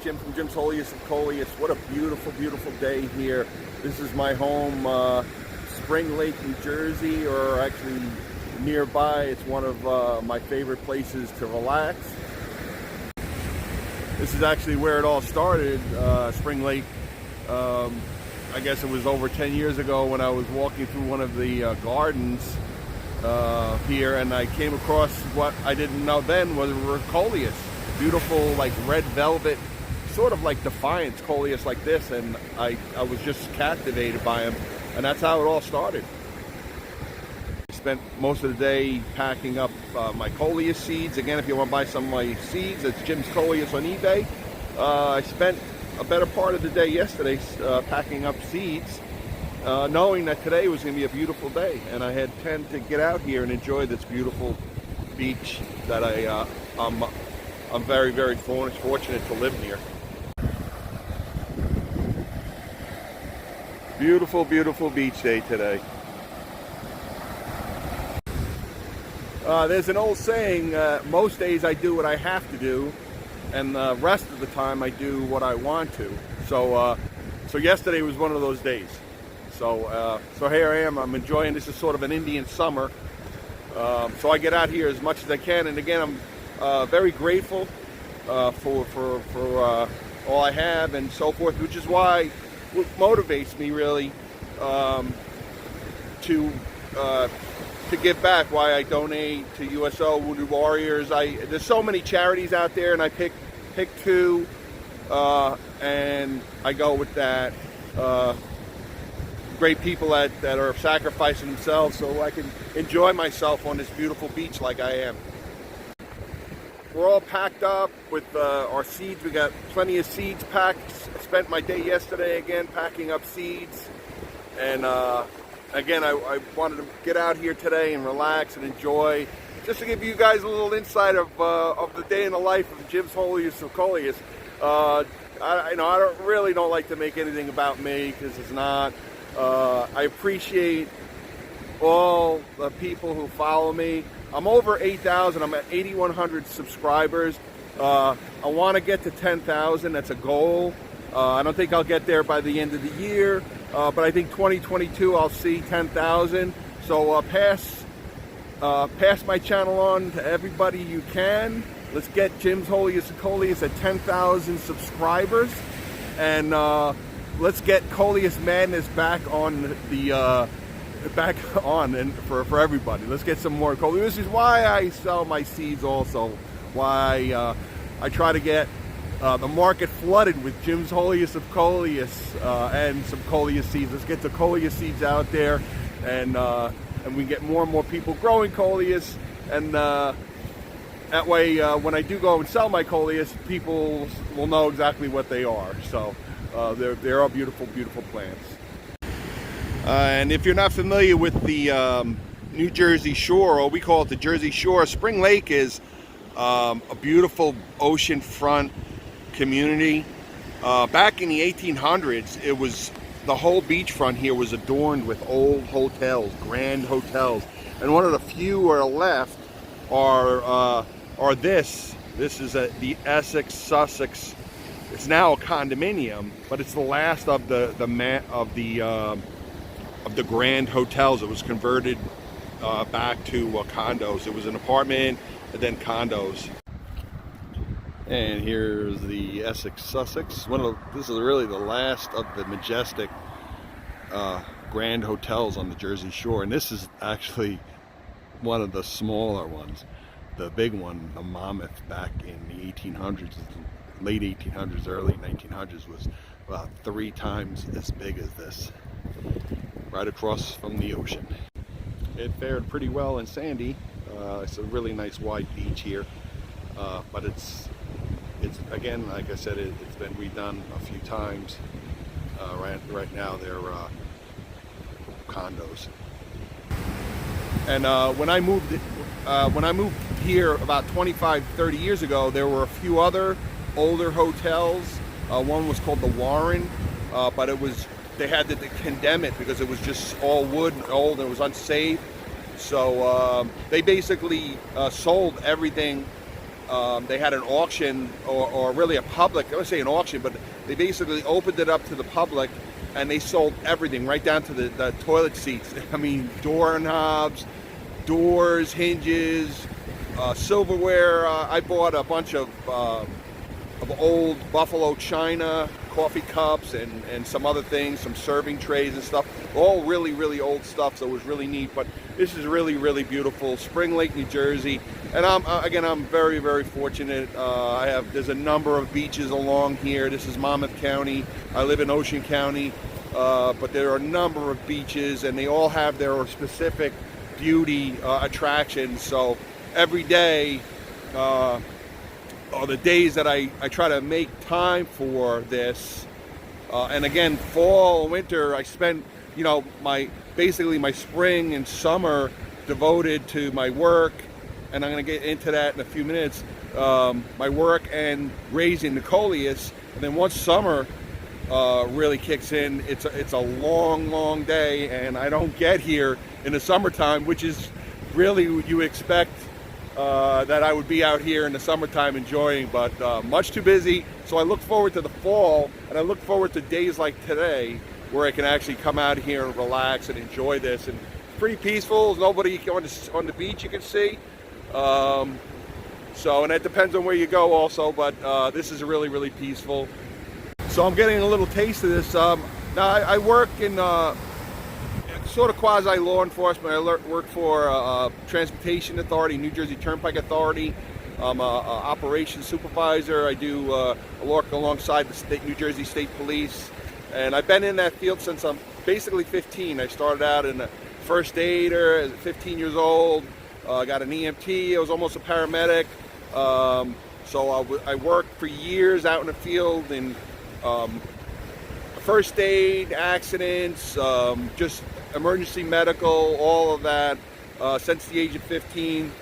Jim from Jim's Wholiest of Coleus. What a beautiful, beautiful day here. This is my home, Spring Lake, New Jersey, or actually nearby. It's one of my favorite places to relax. This is actually where it all started, Spring Lake. I guess it was over 10 years ago when I was walking through one of the gardens here, and I came across what I didn't know then was Coleus. Beautiful, like red velvet, sort of like Defiance Coleus like this, and I was just captivated by him, and that's how it all started. I spent most of the day packing up my Coleus seeds. Again, if you want to buy some of my seeds, it's Jim's Coleus on eBay. I spent a better part of the day yesterday packing up seeds, knowing that today was going to be a beautiful day, and I had tend to get out here and enjoy this beautiful beach that I'm very, very fortunate to live near. Beautiful, beautiful beach day today. There's an old saying, most days I do what I have to do, and the rest of the time I do what I want to. So yesterday was one of those days. So here I am. I'm enjoying. This is sort of an Indian summer. So I get out here as much as I can, and again, I'm very grateful for all I have and so forth, which is why what motivates me really to give back. Why I donate to USO, Wounded Warriors. There's so many charities out there, and I pick two, and I go with that. Great people that are sacrificing themselves so I can enjoy myself on this beautiful beach like I am. We're all packed up with our seeds. We got plenty of seeds packed. I spent my day yesterday again packing up seeds, and again I wanted to get out here today and relax and enjoy, just to give you guys a little insight of the day in the life of Jim's Wholiest of Coleus. I don't like to make anything about me, because it's not. I appreciate all the people who follow me. I'm over 8,000. I'm at 8,100 subscribers. I want to get to 10,000. That's a goal. I don't think I'll get there by the end of the year, but I think 2022 I'll see 10,000. So pass my channel on to everybody you can. Let's get Jim's Wholiest of Coleus at 10,000 subscribers, and let's get Coleus Madness back on the and for everybody. Let's get some more Coleus. This is why I sell my seeds also. Why I try to get the market flooded with Jim's Wholiest of Coleus and some Coleus seeds. Let's get the Coleus seeds out there, and we get more and more people growing Coleus, and that way when I do go and sell my Coleus, people will know exactly what they are. So they're all beautiful, beautiful plants. And if you're not familiar with the New Jersey Shore, or we call it the Jersey Shore, Spring Lake is a beautiful oceanfront community. Back in the 1800s, it was the whole beachfront here was adorned with old hotels, grand hotels, and one of the few are left are this. This is the Essex Sussex. It's now a condominium, but it's the last of the grand hotels. It was converted back to condos. It was an apartment and then condos. And here's the Essex Sussex. This is really the last of the majestic grand hotels on the Jersey Shore, and this is actually one of the smaller ones. The big one, the Monmouth, back in the 1800s, late 1800s, early 1900s, was about 3 times as big as this, right across from the ocean. It fared pretty well in Sandy. It's a really nice wide beach here, but it's again, like I said, it's been redone a few times. Right now they're condos. And when I moved here about 25-30 years ago, there were a few other older hotels. One was called the Warren, but they had to condemn it because it was just all wood and old and it was unsafe. So they basically sold everything they had an auction, or really a public, I would say an auction, but they basically opened it up to the public, and they sold everything right down to the toilet seats. I mean, doorknobs, doors, hinges, silverware. I bought a bunch of old buffalo china, coffee cups, and some other things, some serving trays and stuff. All really, really old stuff, so it was really neat. But this is really, really beautiful. Spring Lake, New Jersey. And I'm very, very fortunate. There's a number of beaches along here. This is Monmouth County. I live in Ocean County. But there are a number of beaches, and they all have their specific beauty attractions. So every day, or the days that I try to make time for this, and again, fall, winter, I spend, basically my spring and summer devoted to my work, and I'm going to get into that in a few minutes, my work and raising the Coleus. And then once summer really kicks in, it's a long day, and I don't get here in the summertime, which is really you expect that I would be out here in the summertime enjoying, but much too busy. So I look forward to the fall, and I look forward to days like today where I can actually come out here and relax and enjoy this. And it's pretty peaceful. There's nobody on the beach you can see. So, and it depends on where you go also, but this is really, really peaceful. So I'm getting a little taste of this. Now I work in sort of quasi law enforcement. I work for Transportation Authority, New Jersey Turnpike Authority. I'm a operations supervisor. I do work alongside the New Jersey State Police, and I've been in that field since I'm basically 15. I started out in a first aider at 15 years old. I got an EMT. I was almost a paramedic. So I worked for years out in the field in first aid, accidents, just emergency medical, all of that, since the age of 15.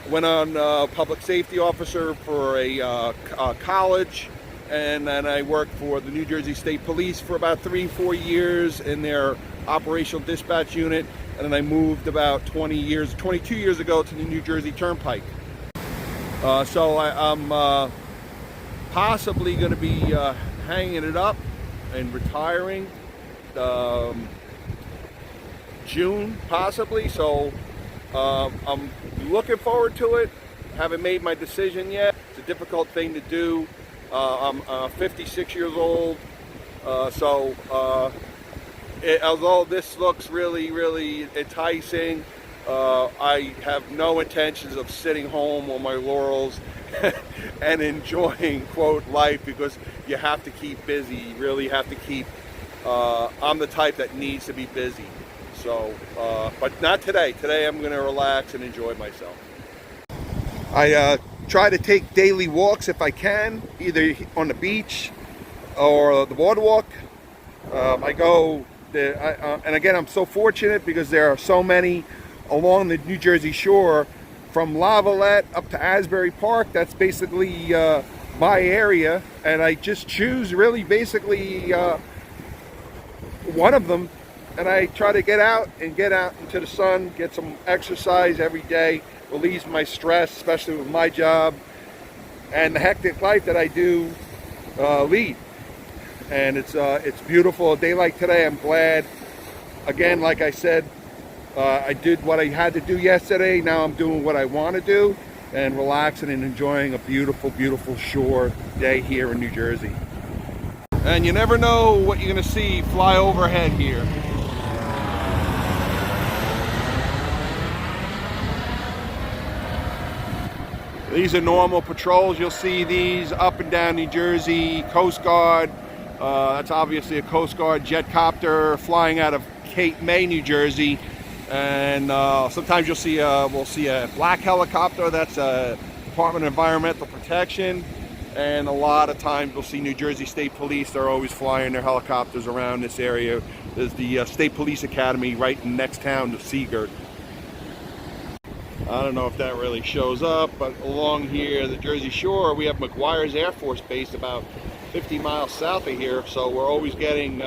Went on public safety officer for a college, and then I worked for the New Jersey State Police for about 3-4 years in their operational dispatch unit, and then I moved about 22 years ago to the New Jersey Turnpike. So I'm possibly going to be hanging it up and retiring June, possibly. So I'm looking forward to it. Haven't made my decision yet. It's a difficult thing to do. I'm 56 years old, so although this looks really, really enticing, I have no intentions of sitting home on my laurels and enjoying, quote, life, because you have to keep busy. You really have to keep, I'm the type that needs to be busy. So, but not today. Today I'm going to relax and enjoy myself. I try to take daily walks if I can, either on the beach or the boardwalk. I go, and again, I'm so fortunate because there are so many along the New Jersey shore, from Lavalette up to Asbury Park. That's basically my area, and I just choose really basically one of them, and I try to get out into the sun, get some exercise every day, relieves my stress, especially with my job and the hectic life that I do lead. And it's beautiful. A day like today, I'm glad. Again, like I said, I did what I had to do yesterday. Now I'm doing what I want to do and relaxing and enjoying a beautiful, beautiful shore day here in New Jersey. And you never know what you're going to see fly overhead here. These are normal patrols. You'll see these up and down New Jersey. Coast Guard. That's obviously a Coast Guard jet copter flying out of Cape May, New Jersey. And sometimes we'll see a black helicopter. That's a Department of Environmental Protection. And a lot of times we'll see New Jersey State Police. They're always flying their helicopters around this area. There's the State Police Academy right in the next town to Seagirt. I don't know if that really shows up, but along here, the Jersey Shore, we have McGuire's Air Force Base about 50 miles south of here. So we're always getting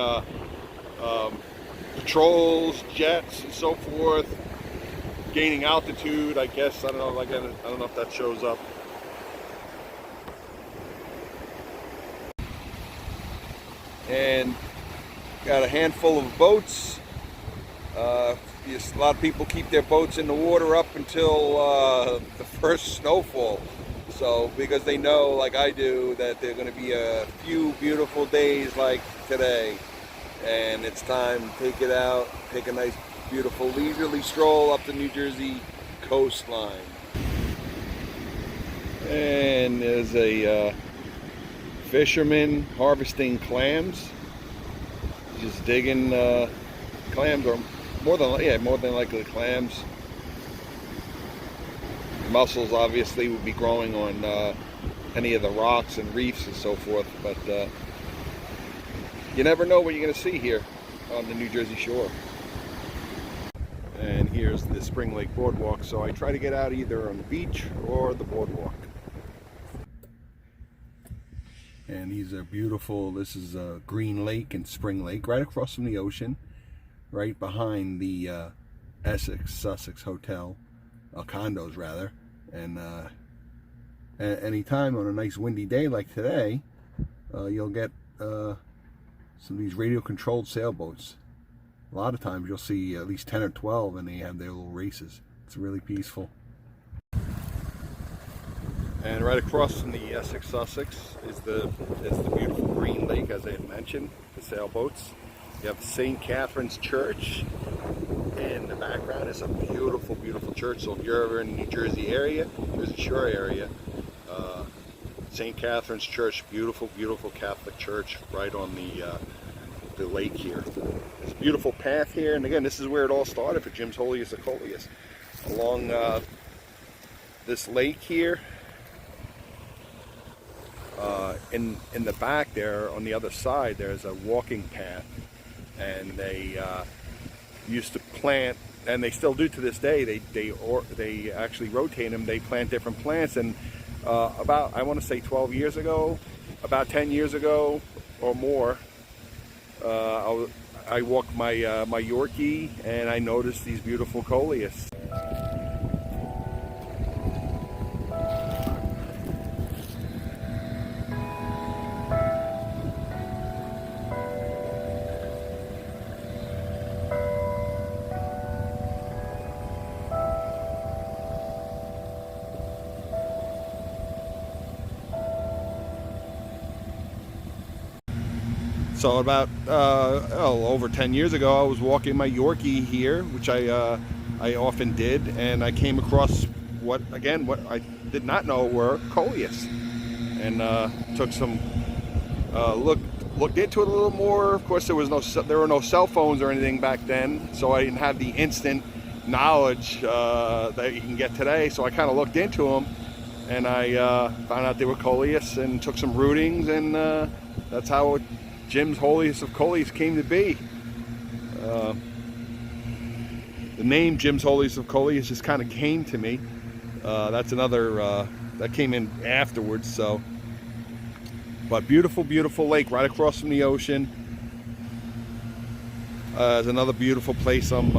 patrols, jets, and so forth, gaining altitude. I guess I don't know. Like I don't know if that shows up. and got a handful of boats. A lot of people keep their boats in the water up until the first snowfall. So, because they know, like I do, that there are going to be a few beautiful days like today. And it's time to take it out, take a nice, beautiful, leisurely stroll up the New Jersey coastline. And there's a fisherman harvesting clams. Just digging clams, or more than likely clams. Mussels obviously would be growing on any of the rocks and reefs and so forth, but you never know what you're going to see here on the New Jersey shore. And here's the Spring Lake Boardwalk, so I try to get out either on the beach or the boardwalk. And these are beautiful. This is Green Lake and Spring Lake, right across from the ocean, right behind the Sussex Hotel, condos rather. And anytime on a nice windy day like today, you'll get some of these radio-controlled sailboats. A lot of times you'll see at least 10 or 12, and they have their little races. It's really peaceful. And right across from the Sussex is the beautiful Green Lake, as I had mentioned, the sailboats. You have St. Catherine's Church. In the background is a beautiful, beautiful church. So if you're ever in the New Jersey area, Jersey Shore area, St. Catherine's Church, beautiful, beautiful Catholic church right on the lake here. There's a beautiful path here, and again, this is where it all started for Jim's Wholiest of Coleus. Along this lake here, in the back there, on the other side, there's a walking path, and they used to plant, and they still do to this day. They actually rotate them. They plant different plants, and about, I want to say 12 years ago, about 10 years ago or more, I walked my Yorkie, and I noticed these beautiful Coleus. So about over 10 years ago, I was walking my Yorkie here, which I often did, and I came across what I did not know were Coleus, and took some looked into it a little more. Of course, there were no cell phones or anything back then, so I didn't have the instant knowledge that you can get today. So I kind of looked into them, and I found out they were Coleus, and took some rootings, and that's how Jim's Wholiest of Coleus came to be. The name Jim's Wholiest of Coleus just kind of came to me. That's another that came in afterwards. So, but beautiful, beautiful lake right across from the ocean. It's another beautiful place. I'm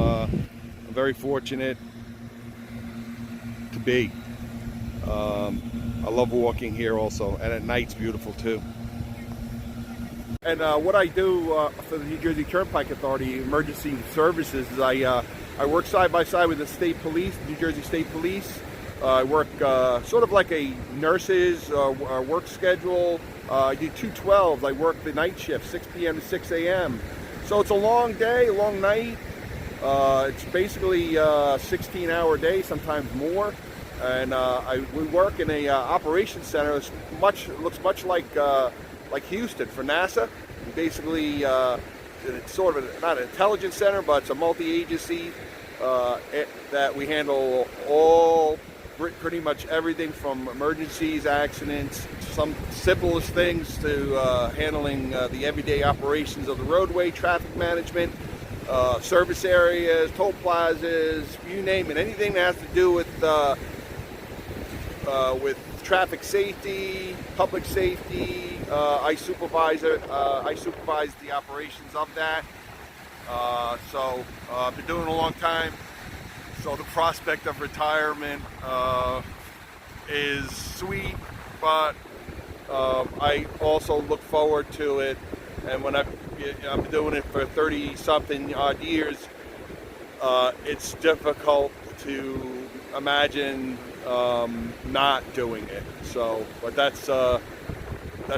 very fortunate to be. I love walking here also, and at night's beautiful too. And what I do for the New Jersey Turnpike Authority Emergency Services is I work side by side with the state police, New Jersey State Police. I work sort of like a nurse's work schedule. I do 212s. I work the night shift, 6 p.m. to 6 a.m. So it's a long day, a long night. It's basically a 16-hour day, sometimes more. And we work in a operations center. It looks much like Houston for NASA. Basically, it's sort of not an intelligence center, but it's a multi-agency that we handle pretty much everything from emergencies, accidents, some simplest things to handling the everyday operations of the roadway, traffic management, service areas, toll plazas, you name it, anything that has to do with traffic safety, public safety. I supervise the operations of that. So I've been doing it a long time. So the prospect of retirement is sweet, but I also look forward to it And when I've been doing it for 30 something odd years, it's difficult to imagine not doing it. So, but that's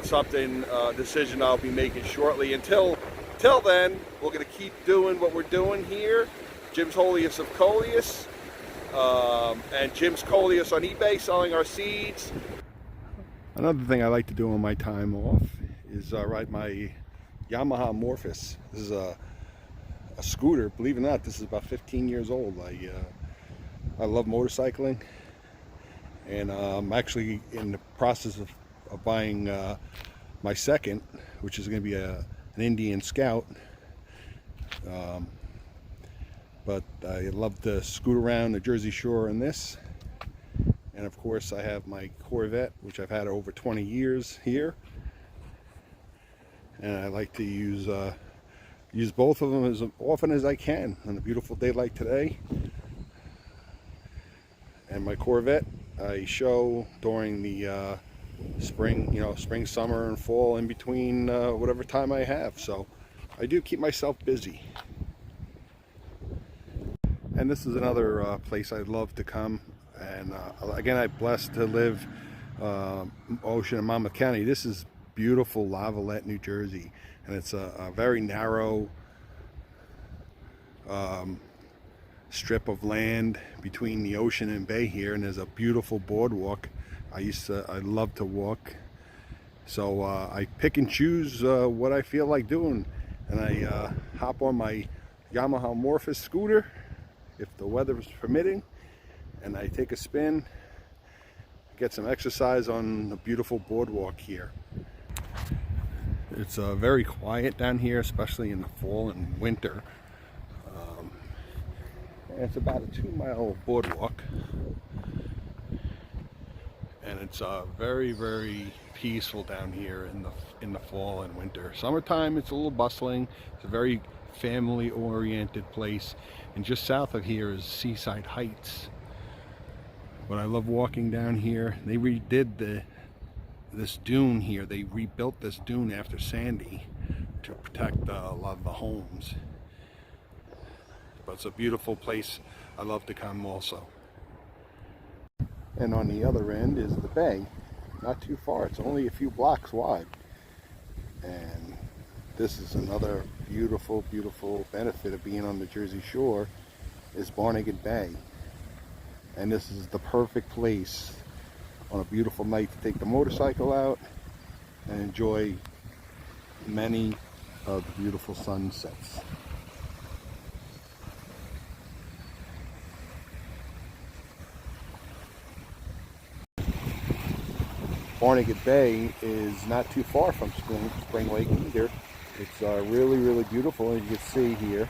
something, decision I'll be making shortly. Until then, we're going to keep doing what we're doing here. Jim's Wholiest of Coleus, and Jim's Coleus on eBay, selling our seeds. Another thing I like to do on my time off is ride my Yamaha Morphus. This is a scooter. Believe it or not, this is about 15 years old. I love motorcycling, and I'm actually in the process of buying my second, which is going to be an Indian Scout. But I love to scoot around the Jersey Shore in this. And of course I have my Corvette, which I've had over 20 years here. And I like to use both of them as often as I can on a beautiful day like today. And my Corvette I show during the spring, spring, summer, and fall, in between whatever time I have. So I do keep myself busy. And this is another place I'd love to come. And again, I'm blessed to live Ocean and Monmouth County. This is beautiful Lavallette, New Jersey, and it's a very narrow strip of land between the ocean and bay here, and there's a beautiful boardwalk. I love to walk, so I pick and choose what I feel like doing, and I hop on my Yamaha Morphus scooter if the weather is permitting, and I take a spin, get some exercise on the beautiful boardwalk here. It's very quiet down here, especially in the fall and winter. And it's about a 2-mile boardwalk, and it's very, very peaceful down here in the fall and winter. Summertime, it's a little bustling. It's a very family-oriented place, and just south of here is Seaside Heights. But I love walking down here. They redid this dune here. They rebuilt this dune after Sandy to protect a lot of the homes. But it's a beautiful place. I love to come also. And on the other end is the bay. Not too far. It's only a few blocks wide. And this is another beautiful, beautiful benefit of being on the Jersey Shore, is Barnegat Bay. And this is the perfect place on a beautiful night to take the motorcycle out and enjoy many of the beautiful sunsets. Barnegat Bay is not too far from Spring Lake either. It's really, really beautiful, as you can see here.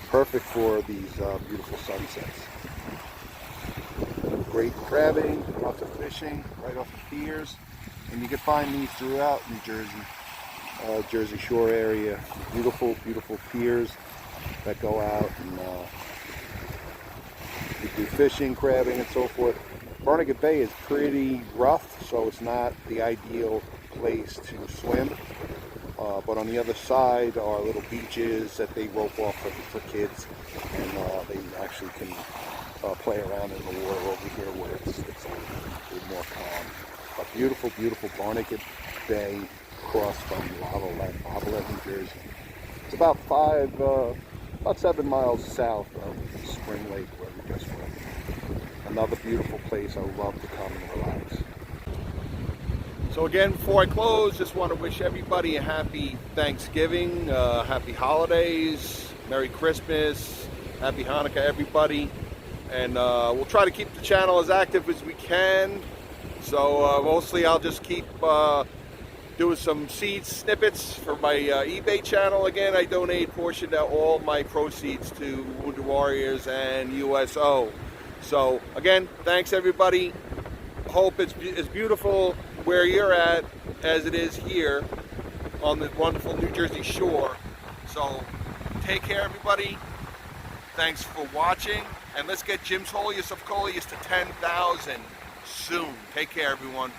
Perfect for these beautiful sunsets. Great crabbing, lots of fishing right off the piers, and you can find these throughout New Jersey, Jersey Shore area. Beautiful, beautiful piers that go out, and you do fishing, crabbing, and so forth. Barnegat Bay is pretty rough, so it's not the ideal place to swim. But on the other side are little beaches that they rope off for kids, and they actually can play around in the water over here where it's a little more calm. A beautiful, beautiful Barnegat Bay across from Wholiest, New Jersey. It's about 7 miles south of Spring Lake, where we just went. Another beautiful place I would love to come and relax. So again, before I close, just want to wish everybody a happy Thanksgiving, happy holidays, Merry Christmas, Happy Hanukkah, everybody. And we'll try to keep the channel as active as we can. So mostly I'll just keep doing some seed snippets for my eBay channel. Again, I donate a portion of all my proceeds to Wounded Warriors and USO. So again, thanks everybody. Hope it's as beautiful where you're at as it is here on the wonderful New Jersey Shore. So take care everybody. Thanks for watching, and let's get Jim's Wholiest of Coleus to 10,000 soon. Take care, everyone.